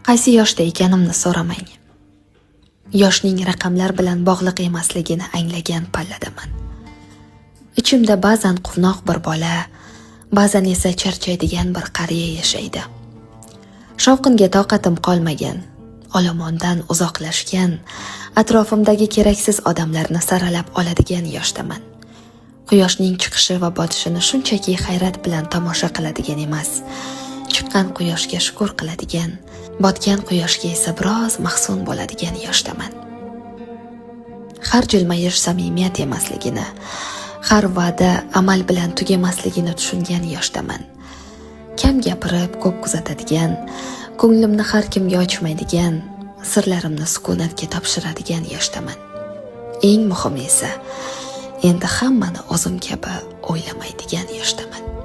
Qaysi yoshda ekanimni so'ramang. Yoshning raqamlar bilan bog'liq emasligini anglagan palladaman. Ichimda ba'zan quvnoq bir bola, ba'zan esa charchaydigan bir qariya yashaydi. Shovqinga toqatim qolmagan, olomondan uzoqlashgan, atrofimdagi keraksiz odamlarni saralab oladigan yoshdaman. Quyoshning chiqishi va botishini shunchaki hayrat bilan tomosha qiladigan emas, chiqqan quyoshga shukr qiladigan, botgan quyoshga esa biroz mahzun bo'ladigan yoshdaman. Har jilmayish samimiyat emasligini, har va'da amal bilan tugamasligini tushungan yoshdaman. Kam gapirib, ko'p kuzatadigan, ko'nglimni har kimga ochmaydigan, sirlarimni sukunatga topshiradigan yoshdaman. Eng muhimi esa, endi hammani o'zim kabi o'ylamaydigan yoshdaman.